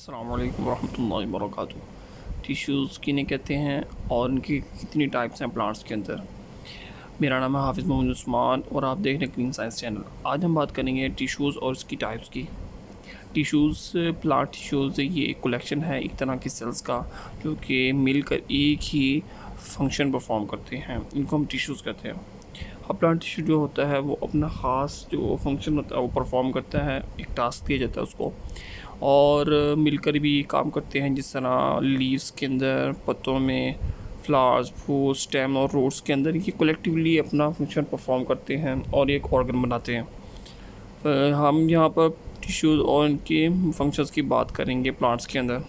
अस्सलाम वालेकुम रहमतुल्लाहि व बरकातुहू। टिश्यूज़ किन्हें कहते हैं और उनकी कितनी टाइप्स हैं प्लांट्स के अंदर। मेरा नाम है हाफिज़ मोहम्मद उस्मान और आप देख रहे हैं क्लीन साइंस चैनल। आज हम बात करेंगे टिश्यूज़ और इसकी टाइप्स की। टिश्यूज़ प्लांट टिश्यूज़ ये एक कलेक्शन है एक तरह की सेल्स का जो कि मिलकर एक ही फंक्शन परफॉर्म करते हैं, इनको हम टिश्यूज़ कहते हैं। अब प्लांट टिश्यू जो होता है वो अपना ख़ास जो फंक्शन होता है वो परफॉर्म करता है, एक टास्क दिया जाता है उसको और मिलकर भी काम करते हैं। जिस तरह लीव्स के अंदर, पत्तों में, फ्लावर्स, फूल, स्टेम और रूट्स के अंदर ये कलेक्टिवली अपना फंक्शन परफॉर्म करते हैं और एक ऑर्गन बनाते हैं। हम यहाँ पर टिश्यूज़ और इनके फंक्शंस की बात करेंगे प्लांट्स के अंदर।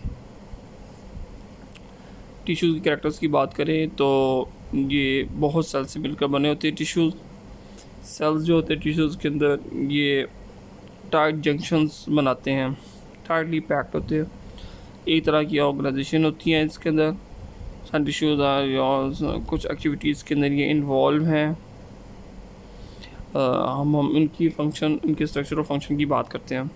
टिश्यूज़ की कैरेक्टर्स की बात करें तो ये बहुत सेल से मिलकर बने होते हैं। टिश्यूज़ सेल्स जो होते हैं टिश्यूज़ के अंदर ये टाइट जंक्शंस बनाते हैं, टाइटली पैक्ड होते हैं। एक तरह की ऑर्गेनाइजेशन होती है इसके अंदर। सन टिश्यूज़ या कुछ एक्टिविटीज़ के अंदर ये इन्वॉल्व हैं। हम इनकी फंक्शन, इनके स्ट्रक्चर और फंक्शन की बात करते हैं।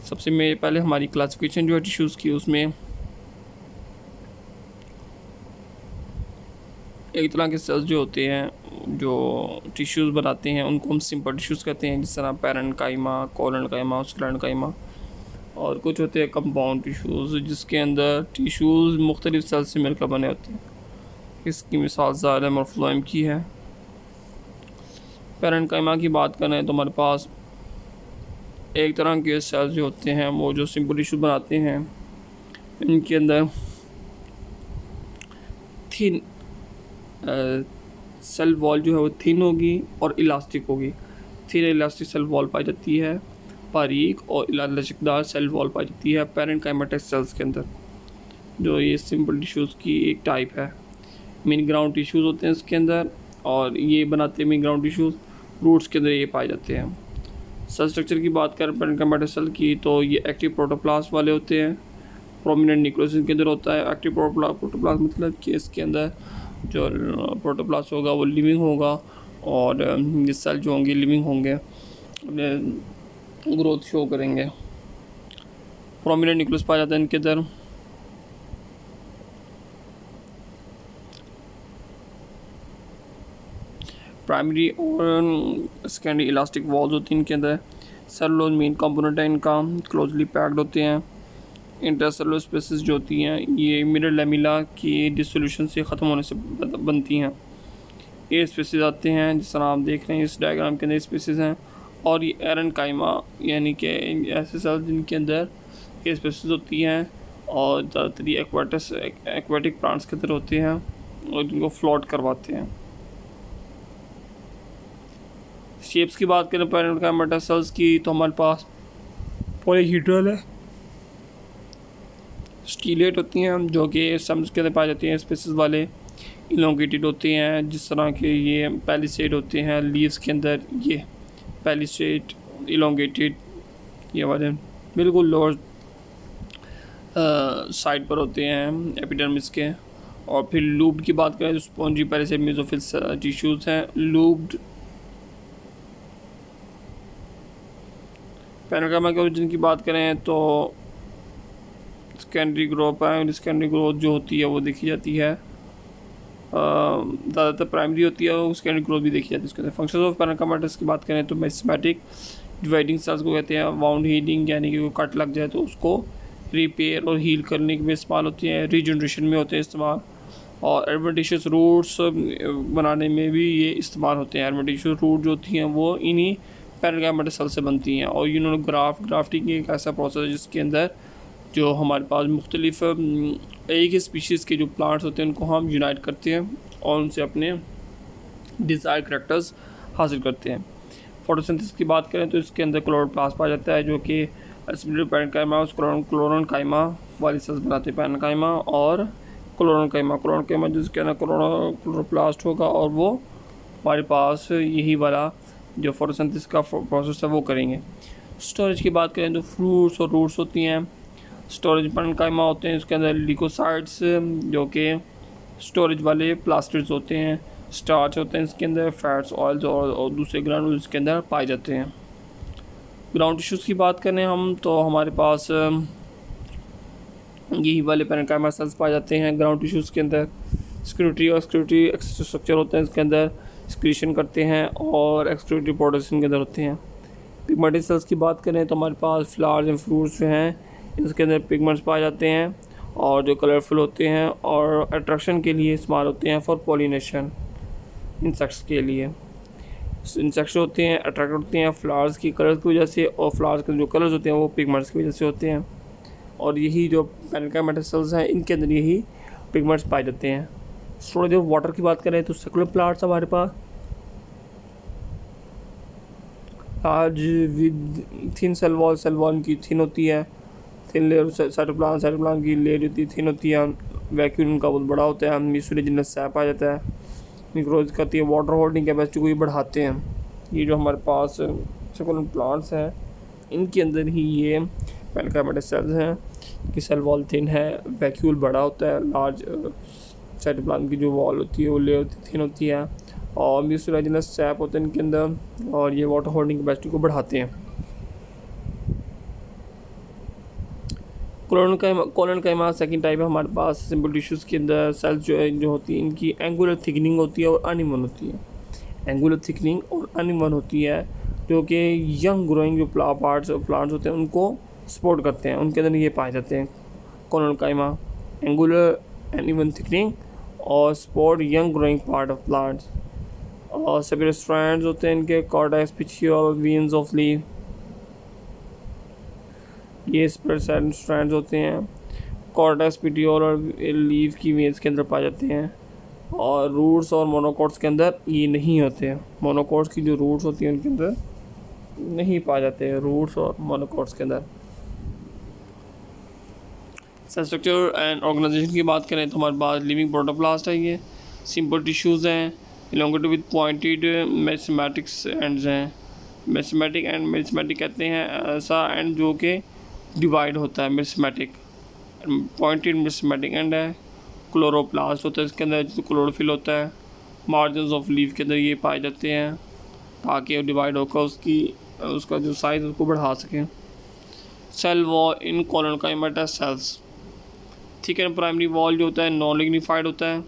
सबसे में पहले हमारी क्लासिफिकेशन जो है टिश्यूज़ की, उसमें एक तरह के सेल्स जो होते हैं जो टिश्यूज़ बनाते हैं उनको हम सिंपल टिश्यूज़ कहते हैं, जिस तरह पैरेन्काइमा, कोलेन्काइमा, स्क्लेरेन्काइमा। और कुछ होते हैं कंपाउंड टिश्यूज़ जिसके अंदर टिश्यूज़ मुख्तलिफ सेल्स से मिलकर बने होते हैं। इसकी मिसाल ज़ाइलम और फ्लोएम की है। पैरेन्काइमा की बात करें तो हमारे पास एक तरह के सेल्स जो होते हैं वो जो सिंपल टिश्यू बनाते हैं, इनके अंदर थिन सेल वॉल जो है वो थिन होगी और इलास्टिक होगी। थिन इलास्टिक सेल वॉल पाई जाती है, बारीक और लचकदार सेल वॉल पाई जाती है पैरेन्काइमेटिक सेल्स के अंदर, जो ये सिंपल टिश्यूज़ की एक टाइप है। मेन ग्राउंड टिश्यूज़ होते हैं इसके अंदर और ये बनाते हैं मेन ग्राउंड टिश्यूज़, रूट्स के अंदर ये पाए जाते हैं। सेल स्ट्रक्चर की बात करें पैरेन्काइमेटिक सेल की तो ये एक्टिव प्रोटोप्लास्ट वाले होते हैं। प्रोमिनेंट न्यूक्लियस इनके अंदर होता है। एक्टिव प्रोटोप्लास्ट मतलब कि इसके अंदर जो प्रोटोप्लास्ट होगा वो लिविंग होगा और ये सेल जो होंगे लिविंग होंगे, ग्रोथ शो करेंगे। प्रोमिनेंट न्यूक्लियस पाया जाता है इनके अंदर। प्राइमरी और सेकेंडरी इलास्टिक वॉल्स होती हैं इनके अंदर। सेलुलोज मेन कंपोनेंट है इनका, क्लोजली पैक्ड होते हैं। इंटरसेलुलर स्पेसिस जो होती हैं ये मिरर लेमिला की डिसोल्यूशन से ख़त्म होने से बनती हैं। ये स्पेसिस आते हैं जिस तरह आप देख रहे हैं इस डायग्राम के अंदर स्पेसिस हैं। और ये एरेन्काइमा यानी कि ऐसे सेल्स जिनके अंदर ये स्पेसिस होती हैं और ज़्यादातर ये एक्वाटिक प्लांट्स के अंदर होते हैं और जिनको फ्लोट करवाते हैं। शेप्स की बात करें पैरेन्काइमेटा सेल्स की तो हमारे पास पॉलीहेड्रल है, स्टीलेट होती हैं जो कि स्टेम्स के अंदर पाई जाती हैं। स्पेसिस वाले इलोंगेटेड होते हैं जिस तरह के ये पैलिसेड होते हैं लीव्स के अंदर, ये पैलिसेड इलोंगेटेड ये वाले बिल्कुल लोअर साइड पर होते हैं एपिडर्मिस के। और फिर लूप्ड की बात करें तो स्पॉन्जी पैलिसेड मेसोफिल टिश्यूज़ हैं लूप्ड। पैरेन्काइमा के ओरिजिन की बात करें तो सेकेंडरी ग्रोथ है, सेकेंडरी ग्रोथ जो होती है वो देखी जाती है, ज़्यादातर प्राइमरी होती है और सेकेंडरी ग्रोथ भी देखी जाती है उसके अंदर। फंक्शंस ऑफ पैरेन्काइमेटिस की बात करें तो मेरिस्टेमेटिक डिवाइडिंग सेल्स को कहते हैं। वाउंड हीलिंग यानी कि कोई कट लग जाए तो उसको रिपेयर और हील करने में इस्तेमाल होती हैं। रीजनरेशन में होते हैं इस्तेमाल। और एडवेंटिशियस रूट्स बनाने में भी ये इस्तेमाल होते हैं। एडवेंटिशियस रूट जो होती हैं वो इन्हीं पैरेन्काइमेटिस सेल से बनती हैं। और ग्राफ्टिंग एक ऐसा प्रोसेस है जिसके अंदर जो हमारे पास मुख्तलिफ एक ही स्पीशीज़ के जो प्लांट्स होते हैं उनको हम यूनाइट करते हैं और उनसे अपने डिज़ायर करैक्टर्स हासिल करते हैं। फोटोसिंथेसिस की बात करें तो इसके अंदर क्लोरोप्लास्ट पाया जाता है जो कि पैरेन्काइमा क्लोरोनकाइमा वाली सेल्स बनाते हैं। पैरेन्काइमा और क्लोरोनकाइमा जिसके अंदर क्लोरोप्लास्ट होगा और वो हमारे पास यही वाला जो फोटोसिंथेसिस का प्रोसेस है वो करेंगे। स्टोरेज की बात करें तो फ्रूट्स और रूट्स होती हैं। स्टोरेज पैरेन्काइमा होते हैं, इसके अंदर लिकोसाइड्स जो कि स्टोरेज वाले प्लास्टिड्स होते हैं। स्टार्च होते हैं इसके अंदर, फैट्स, ऑयल्स और दूसरे ग्रानुल्स इसके अंदर पाए जाते हैं। ग्राउंड टिश्यूज़ की बात करें हम तो हमारे पास यही वाले पैरेन्काइमा सेल्स पाए जाते हैं ग्राउंड टिश्यूज़ के अंदर। सिक्यूरिटी और सिक्यूरिटी स्ट्रक्चर होते हैं इसके अंदर, सिक्रीशन करते हैं और एक्सक्रीटरी प्रोडक्शन के अंदर होते हैं। पिगमेंटेड सेल्स की बात करें तो हमारे पास फ्लावर्स एंड फ्रूट्स जो हैं इसके अंदर पिगमेंट्स पाए जाते हैं और जो कलरफुल होते हैं और अट्रैक्शन के लिए इस्तेमाल होते हैं फॉर पॉलिनेशन, इंसेक्ट्स के लिए। इंसेक्ट्स होते हैं अट्रैक्ट होते हैं फ्लावर्स की कलर्स की वजह से, और फ्लावर्स के जो कलर्स होते हैं वो पिगमेंट्स की वजह से होते हैं। और यही जो पैरेन्काइमा सेल्स हैं इनके अंदर यही पिगमेंट्स पाए जाते हैं। स्टोरेज ऑफ वाटर की बात करें तो सर्कुलर प्लांट्स हमारे पास आज विद थिन सेल वॉल की थिन होती है, थिन लेयर साइटोप्लाज्म की लेयर होती है थिन होती है, वैक्यूम उनका बहुत बड़ा होता है, म्यूसिलेजिनस सैप आ जाता है, ग्रोथ करती है, वाटर होल्डिंग कैपेसिटी को भी बढ़ाते हैं। ये जो हमारे पास सर्कुलर प्लांट्स हैं इनके अंदर ही ये पैरेन्काइमा सेल्स हैं कि सेल वॉल थिन है, वैक्यूल बड़ा होता है, लार्ज साइटोप्लाज्म की जो वॉल होती है वो लेयर थिन होती है और म्यूसिलेजिनस सैप होते हैं इनके अंदर और ये वाटर होल्डिंग कैपेसिटी को बढ़ाते हैं। कोलोनकाइमा सेकंड टाइप है हमारे पास। सिंपल टिश्यूज़ के अंदर सेल्स जो होती है इनकी एंगुलर थिकनिंग होती है और अनइवन होती है। एंगुलर थिकनिंग और अनइवन होती है जो कि यंग ग्रोइंग जो पार्ट्स प्लांट्स होते हैं उनको सपोर्ट करते हैं, उनके अंदर ये पाए जाते हैं कोलोनकाइमा, एंगुलर अनइवन थिकनिंग और support young growing part of plants. और सेपरेट स्ट्रैंड्स होते हैं इनके, कॉर्डेक्स, पिचियोल, वेन्स ऑफ लीफ, ये सेपरेट स्ट्रैंड्स होते हैं। कॉर्डेक्स, पिटियोल और लीफ की वेन्स के अंदर पाए जाते हैं और रूट्स और मोनोकॉट्स के अंदर ये नहीं होते हैं। मोनोकॉट्स की जो रूट्स होती हैं उनके अंदर नहीं पाए जाते हैं, रूट्स और मोनोकॉट्स के अंदर। सेल स्ट्रक्चर एंड ऑर्गेनाइजेशन की बात करें तो हमारे पास लिविंग प्रोटोप्लास्ट है, ये सिंपल टिश्यूज़ हैं, इलोंगेटेड विद पॉइंटेड मेरिस्टेमेटिक्स एंड्स हैं। मेरिस्टेमेटिक एंड मेरिस्टेमेटिक कहते हैं ऐसा एंड जो कि डिवाइड होता है, मेरिस्टेमेटिक पॉइंटेड मेरिस्टेमेटिक एंड है। क्लोरोप्लास्ट होता है इसके अंदर जो क्लोरोफिल होता है, मार्जिन ऑफ लीफ के अंदर ये पाए जाते हैं ताकि वो डिवाइड होकर उसका जो साइज़ उसको बढ़ा सकें। Cell wall in collenchyma cells, thick and primary wall जो होता है नॉन लिग्निफाइड होता है।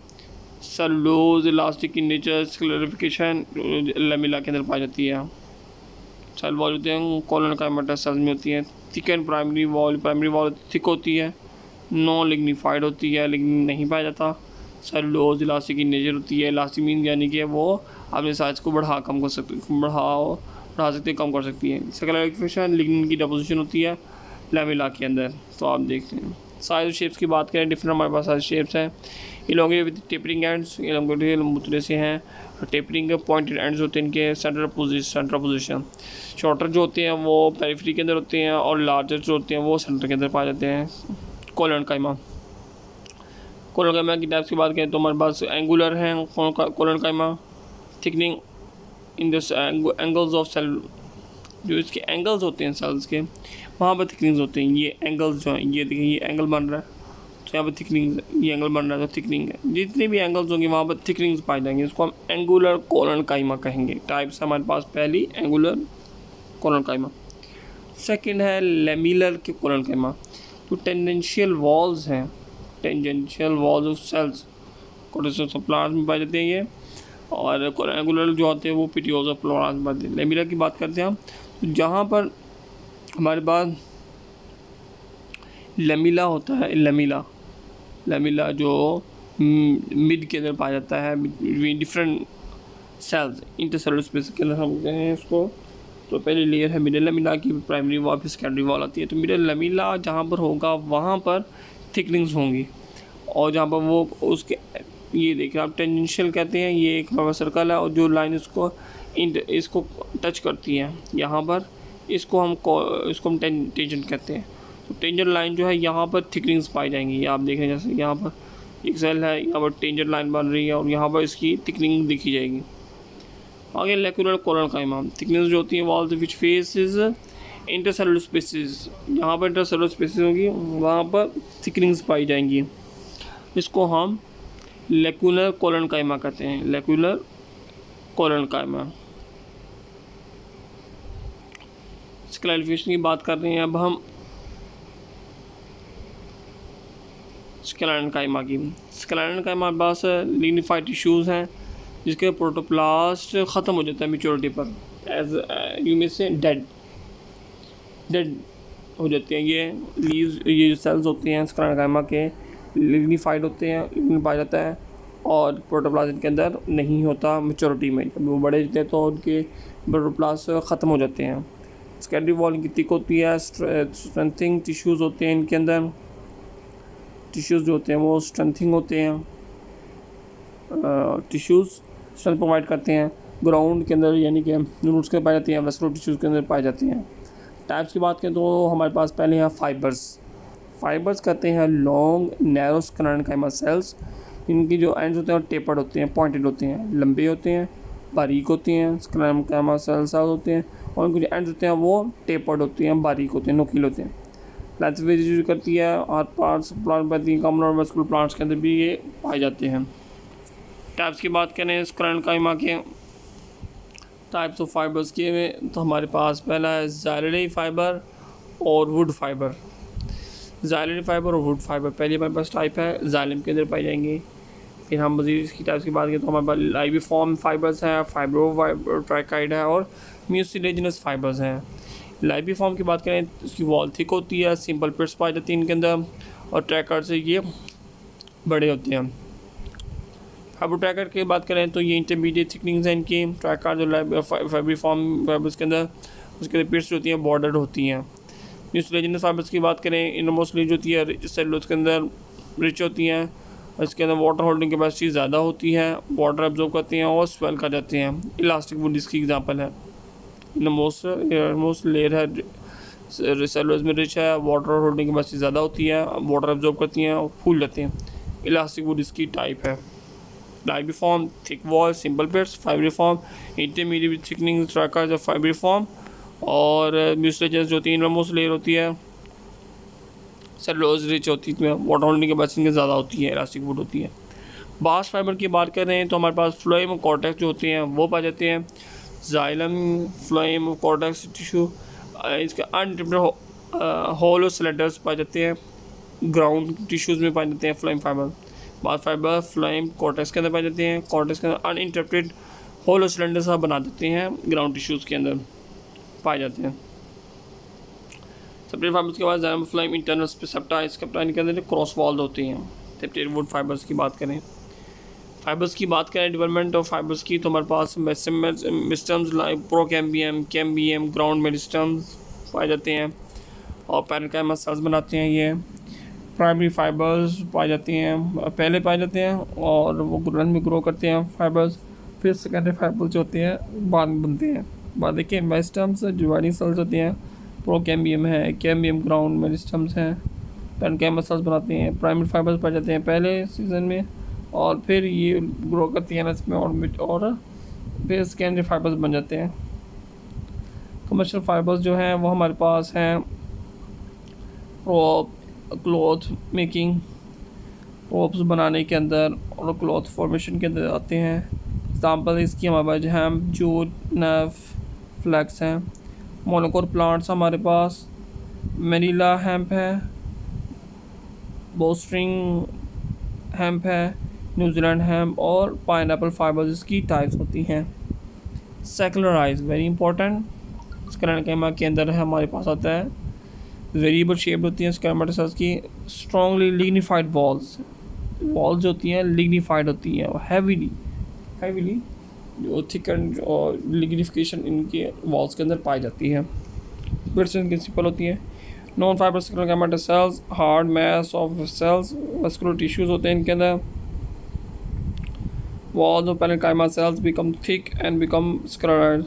Cellulose elastic in nature, clarification lamella के अंदर पाई जाती है। सेल वॉल होते हैं कोलोनकाइमा सेल्स में होती हैं। Thick and primary wall thick होती है, नॉन लिग्निफाइड होती है, लिग्निन नहीं पाया जाता। सेलुलोज इलास्टिक इन नेचर होती है, इलास्टिक मीन यानी कि वो अपने साइज़ को बढ़ा कम सकती है, कम कर सकती है। क्लैरिफिकेशन लिग्निन की डिपोजिशन होती है लेमिला के अंदर। तो आप देखते हैं साइज शेप्स की बात करें, डिफरेंट हमारे पास साइज शेप्स हैं। Elongated with tapering ends, elongated मुतरे से हैं, टेपरिंग पॉइंटेड एंड्स होते हैं इनके, सेंटर पोजीशन। शॉर्टर जो होते हैं वो पेरिफेरी के अंदर होते हैं और लार्जर जो होते हैं वो सेंटर के अंदर पाए जाते हैं। कोलोनकाइमा की टाइप्स की बात करें तो हमारे पास एंगुलर हैं collenchyma, thickening in this angles of cell, जो इसके एंगल्स होते हैं सेल्स के वहाँ पर थिकनिंग्स होते हैं। ये एंगल्स जो हैं, ये देखिए ये एंगल बन रहा है तो यहाँ पर थिकनिंग, ये एंगल बन रहा है तो थिकनिंग है। जितने भी एंगल्स होंगे वहाँ पर थिकनिंग्स पाई जाएंगे, इसको हम एंगुलर कोलोनकाइमा कहेंगे। टाइप्स हमारे पास पहली एंगुलर कोलोनकाइमा, सेकंड है लेमिलर के कोलोनकाइमा। तो टेंजेंशियल वॉल्स हैं, टेंजेंशियल वॉल्स ऑफ सेल्स कोटिसोल्स ऑफ प्लांट्स में पाए जाते हैं ये, और एंगुलर जो होते हैं वो पिटियोल्स ऑफ प्लांट्स में पाते हैं। लेमिलर की बात करते हैं हम, तो जहाँ पर हमारे पास लेमिला होता है, लेमिला जो मिड के अंदर पाया जाता है डिफरेंट सेल्स, इंटरसेलुलर स्पेस के अंदर हम कहते हैं इसको। तो पहली लेयर है मिडल लेमिला की, प्राइमरी वॉल फिर सेकेंडरी वॉल आती है। तो मिडल लेमिला जहाँ पर होगा वहाँ पर थिकनिंग्स होंगी, और जहाँ पर वो उसके ये देखिए आप टेंजेंशियल कहते हैं, ये एक सर्कल है और जो लाइन इसको टच करती है यहाँ पर, इसको हम टेंजेंट कहते हैं। तो टेंजेंट लाइन जो है यहाँ पर थिकनिंग्स पाई जाएंगी। ये आप देख रहे हैं जैसे यहाँ पर एक सेल है, यहाँ पर टेंजेंट लाइन बन रही है और यहाँ पर इसकी थिकनिंग दिखी जाएगी। आगे लेकुलर कोलोनकाइमा, थिकनेस जो होती है वॉल्स विच फेसेस इंटरसेलुलर स्पेसेस, यहाँ पर इंटरसेलुलर स्पेसेस होगी वहाँ पर थिकनिंग्स पाई जाएंगी। इसको हम लेकुलर कोलोनकाइमा कहते हैं, लेकुलर कोलोनकाइमा। क्लैरिफिकेशन की बात कर रहे हैं अब हम। स्क्लेरन काइमा की। स्क्लेरन काइमा हमारे पास लिग्निफाइड टिश्यूज़ हैं जिसके प्रोटोप्लास्ट ख़त्म हो जाता है मेच्योरिटी पर, एज यू में से डेड हो जाते हैं। ये लीव्स, ये जो सेल्स होते हैं स्क्लेरन काइमा के, लिग्निफाइड होते हैं, लिग्निन पाया जाता है और प्रोटोप्लास्ट इनके अंदर नहीं होता मेच्योरिटी में। जब वो बड़े होते हैं तो उनके प्रोटोप्लास्ट ख़त्म हो जाते हैं। सेकेंडरी वॉल इनकी थिक होती है, स्ट्रेंथिंग टिश्यूज़ होते हैं इनके अंदर, टिश्यूज़ जो होते हैं वो स्ट्रेंथिंग होते हैं, टिश्यूज़ स्ट्रेंथ प्रोवाइड करते हैं। ग्राउंड के अंदर यानी कि रूट्स के पाए जाते हैं, वेस्कुलर टिश्यूज़ के अंदर पाए जाते हैं। टाइप्स की बात करें तो हमारे पास पहले हैं फाइबर्स कहते हैं लॉन्ग नैरो स्क्लेरन काइमा सेल्स। इनकी जो एंड्स होते हैं टेपर्ड होते हैं, पॉइंटेड होते हैं, लंबे होते हैं, बारीक होते हैं, स्क्लेरन काइमा सेल्स होते हैं और इनके जो एंड्स होते हैं वो टेपर्ड होते हैं, बारीक होते हैं, नुकीले होते हैं। लेंथ वेरी करती है और पार्ट्स प्लांट पैथी कॉमन और वेस्कुलर प्लांट्स के अंदर भी ये पाए जाते हैं। टाइप्स की बात करें स्क्लेरन काइमा के टाइप्स ऑफ फाइबर्स के में तो हमारे पास पहला है ज़ाइलरी फाइबर और वुड फाइबर। ज़ाइलरी फाइबर और वुड फाइबर पहले हमारे पास टाइप है, जाइलम के अंदर पाई जाएंगी। फिर हम मज़ीद इसकी टाइप्स की बात करें तो हमारे पास लाइबीफॉर्म फाइबर्स हैं, फाइब्रोट्राइकाइड है और म्यूसिलेजिनस फाइबर्स हैं। लाइबीफॉर्म की बात करें तो इसकी वॉल थिक होती है, सिंपल पिट्स पाई जाती हैं इनके अंदर और ट्रैकर से ये बड़े होते हैं। फाइब्रोट्राइकाइड की बात करें तो ये इंटरमीडिएट थिकनिंग्स हैं इनकी। ट्राइकाइड जो फाइब्रिफॉर्म फाइबर्स के अंदर उसके अंदर पिट्स होती हैं, बॉर्डर्ड होती हैं। म्यूसिलेजिनस फाइबर्स की बात करें इनमोस्ट जो होती है सेलुलोज के अंदर रिच होती हैं और इसके अंदर वाटर होल्डिंग कैपेसिटी ज़्यादा होती है, वाटर एब्जॉर्ब करती हैं और स्वेल कर जाते हैं। इलास्टिक वुड इसकी एग्जांपल है। इनमोस्ट लेयर है सेलुलोज में रिच है, वाटर होल्डिंग कैपेसिटी ज़्यादा होती है, वाटर एब्जॉर्ब करती हैं और फूल जाते हैं। इलास्टिक वुड इसकी टाइप है। Libriform thick wall simple pits, fibriform intermediate thickening tracheid fibriform और म्यूसिलेजिनस जो होती है इनमोस्ट लेयर होती है, सेलुलोज रिच होती है, वाटर होल्डिंग कैपेसिटी ज़्यादा होती है, इलास्टिक वुड होती है। बास्ट फाइबर की बात कर रहे हैं तो हमारे पास फ्लोएम कॉर्टेक्स जो होते हैं वो पाए जाते हैं। जाइलम फ्लोएम कॉर्टेक्स टिश्यू इसके अनटिप्ड होलो सिलेंडर्स पाए जाते हैं, ग्राउंड टिश्यूज़ में पाए जाते हैं phloem fibre. Bast fibre phloem cortex के अंदर पाए जाते हैं, कॉर्टेक्स के अंदर अनइंटरप्टेड होलो सिलेंडर्स बना देते हैं, ग्राउंड टिश्यूज़ के अंदर पाए जाते हैं। सेपरेट फाइबर्स के बाद जाइलम फ्लोएम इंटरनल सेप्टा इसके के अंदर क्रॉस वॉल्ड होते हैं। सेपरेट वुड फाइबर्स की बात करें, डेवलपमेंट ऑफ फाइबर्स की तो हमारे पास meristems like procambium, cambium, ground meristems पाए जाते हैं और पैरेन्काइमा सेल्स बनाते हैं। ये प्राइमरी फाइबर्स पाए जाती हैं, पहले पाए जाते हैं और वो रन में ग्रो करते हैं फाइबर्स, फिर सेकेंडरी फाइबर्स जो होते हैं बाद में बनते हैं। बाद देखिए मेरिस्टम्स डिवाइडिंग सेल्स होती हैं, प्रोकैम्बियम है, कैम्बियम ग्राउंड मेरिस्टम्स हैं, पैरेन्काइमा सेल्स बनाते हैं। प्राइमरी फाइबर्स पाए जाते हैं पहले सीजन में और फिर ये ग्रो करती हैं इसमें और फिर सेकेंडरी फाइबर्स बन जाते हैं। कमर्शियल फाइबर्स जो हैं वो हमारे पास हैं क्लॉथ मेकिंग, रोप्स बनाने के अंदर और क्लॉथ फॉर्मेशन के अंदर आते हैं। एग्जांपल इसकी हमारे पास हैम्प, जूट, नफ, फ्लैक्स हैं। मोनोकोर प्लांट्स हमारे पास मैनिला हैम्प है, बोस्ट्रिंग हैम्प है, न्यूजीलैंड हैम्प और पाइनएप्पल फाइबर्स इसकी टाइप्स होती हैं। सेक्युलराइज वेरी इंपॉर्टेंट, स्क्लेरन के अंदर है हमारे पास आता है। वेरिएबल शेप होती हैं स्क्लेरन सेल्स की, स्ट्रॉन्गली लिग्निफाइड वॉल्स जो होती हैं लिग्निफाइड होती हैं और हैवीली जो थिकन और लिग्निफिकेशन इनके वॉल्स के अंदर पाई जाती है। फिर सिंपल होती है। नॉन फाइबर स्क्लेरन cells hard mass of cells, vascular tissues होते हैं इनके अंदर। Walls of parenchyma cells become thick and become scleroid,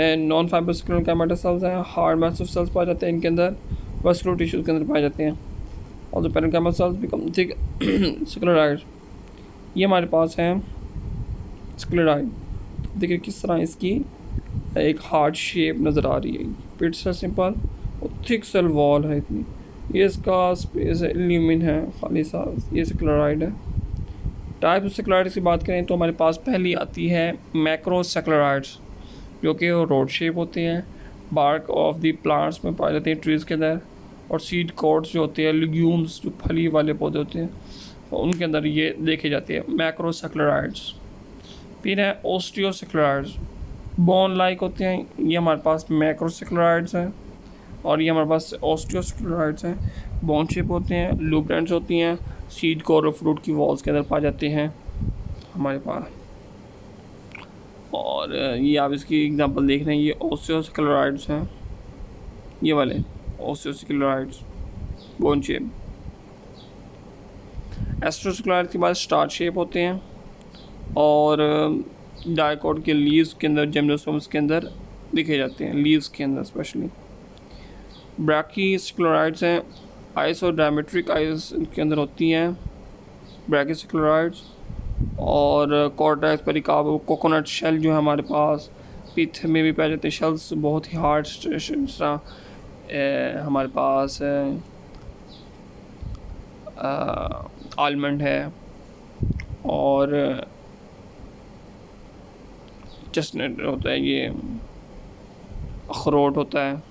and non-fiber sclerenchyma cells हैं hard mass of cells पाए जाते हैं इनके अंदर, vascular tissues के अंदर पाए जाते हैं। और जो parenchyma cells become thick scleroid, ये हमारे पास हैं scleroid। देखिए किस तरह इसकी एक हार्ड शेप नज़र आ रही है, पिट्स है सिंपल और थिक सेल वॉल है इतनी, ये इसका स्पेस है, ल्यूमिन है खाली सा, ये स्क्लेराइड है। टाइप ऑफ सेक्युलराइड्स की बात करें तो हमारे पास पहली आती है मैक्रोसेक्युलराइड्स जो कि रोड शेप होते हैं, बार्क ऑफ द प्लांट्स में पाए जाते हैं ट्रीज़ के अंदर और सीड कॉर्ड्स जो होते हैं, लिग्यूम्स जो फली वाले पौधे होते हैं, और उनके अंदर ये देखे जाते हैं मैक्रोसेक्युलराइड्स। फिर है ओस्टियोसेक्युलराइड्स, बोन लाइक होते हैं, ये हमारे पास मैक्रोसेक्युलराइड्स हैं, और ये हमारे पास ओस्टियोसेक्युलराइड्स हैं, बोन शेप होते हैं, लूब्रेंट्स होती हैं, सीड कोर और फ्रूट की वॉल्स के अंदर पाए जाते हैं हमारे पास। और ये आप इसकी एग्जांपल देख रहे हैं, ये ओस्टियोसेक्युलराइड्स हैं, ये वाले ओस्टियोसेक्युलराइड्स बोन शेप। एस्ट्रोसेक्युलराइड्स के बाद स्टार शेप होते हैं, और डाइकोट के लीव्स के अंदर, जिम्नोस्पर्म्स के अंदर दिखे जाते हैं, लीव्स के अंदर स्पेशली। ब्रैकीसेक्युलराइड्स हैं, आइस और डायमेट्रिक आइस के अंदर होती हैं ब्रैकीसेक्युलराइड्स। और कॉर्टेक्स, पेरिकार्प, कोकोनट शेल जो है हमारे पास, पिथ में भी पाए जाते हैं शेल्स, बहुत ही हार्ड, जिस तरह हमारे पास आलमंड है, और चेस्टनट होता है, ये अखरोट होता है,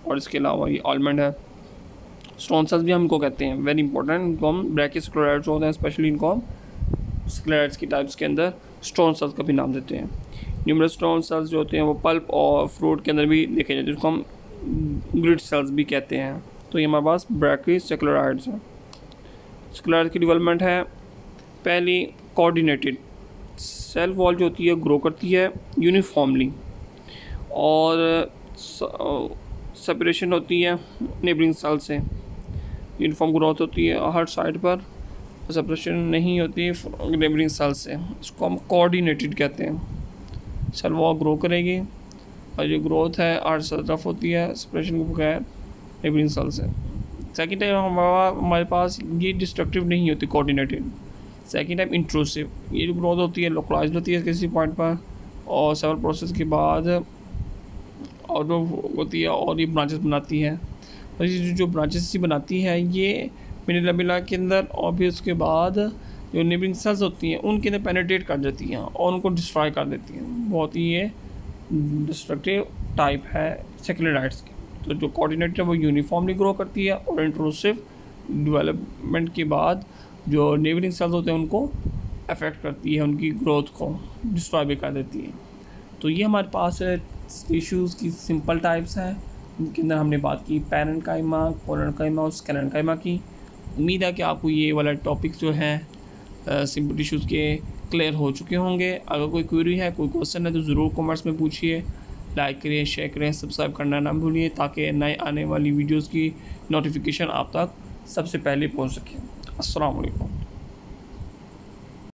और इसके अलावा ये आलमंड है। स्टोन सेल्स भी हमको कहते हैं, वेरी इंपॉर्टेंट, इनको हम ब्रैकीसेक्युलराइड्स होते हैं स्पेशली, इनको हम सेक्युलराइड्स की टाइप्स के अंदर स्टोन सेल्स का भी नाम देते हैं। न्यूमरस स्टोन सेल्स जो होते हैं वो पल्प और फ्रूट के अंदर भी देखे जाते हैं, जिसको हम ग्रिड सेल्स भी कहते हैं। तो ये हमारे पास ब्रैकीसेक्युलराइड्स हैं। सेक्युलराइड्स की डेवलपमेंट है, पहली कोऑर्डिनेटेड, सेल वॉल जो होती है ग्रो करती है यूनिफॉर्मली, और सेपरेशन होती है नेबरिंग सेल से, यूनिफॉर्म ग्रोथ होती है हर साइड पर, सेपरेशन नहीं होती नेबरिंग सेल से, इसको हम कोऑर्डिनेटेड कहते हैं। सेल वॉल ग्रो करेगी, और ये ग्रोथ है हर तरफ होती है, सेपरेशन के बगैर नेबरिंग सेल से। सेकेंड टाइप हमारे पास ये डिस्ट्रक्टिव नहीं होती कोऑर्डिनेटेड। सेकेंड टाइप इंट्रूसिव, ये जो ग्रोथ होती है लोकलाइज होती है किसी पॉइंट पर, और सेवल प्रोसेस के बाद आउटवर्ड होती है और ये ब्रांचेस बनाती है, और ये जो ब्रांचेस बनाती है ये मिला के अंदर, और फिर उसके बाद जो नेबरिंग सेल्स होती हैं उनके अंदर पेनिट्रेट कर जाती हैं और उनको डिस्ट्रॉय कर देती हैं। बहुत ही ये डिस्ट्रक्टिव टाइप है सेक्युलराइड्स की। तो जो कोऑर्डिनेटेड है वो यूनिफॉर्मली ग्रो करती है, और इंट्रूसिव डेवलपमेंट के बाद जो नेबरिंग सेल्स होते हैं उनको अफेक्ट करती है, उनकी ग्रोथ को डिस्ट्रॉय भी कर देती है। तो ये हमारे पास टिश्यूज़ की सिंपल टाइप्स हैं, इनके अंदर हमने बात की पैरेन्काइमा, कोलोनकाइमा और स्क्लेरेन्काइमा की। उम्मीद है कि आपको ये वाला टॉपिक जो है सिंपल टिश्यूज़ के क्लियर हो चुके होंगे। अगर कोई क्वेरी है, कोई क्वेश्चन है तो ज़रूर कमेंट्स में पूछिए। लाइक करें, शेयर करें, सब्सक्राइब करना ना भूलिए, ताकि नए आने वाली वीडियोज़ की नोटिफिकेशन आप तक सबसे पहले पहुँच सके। अस्सलाम वालेकुम।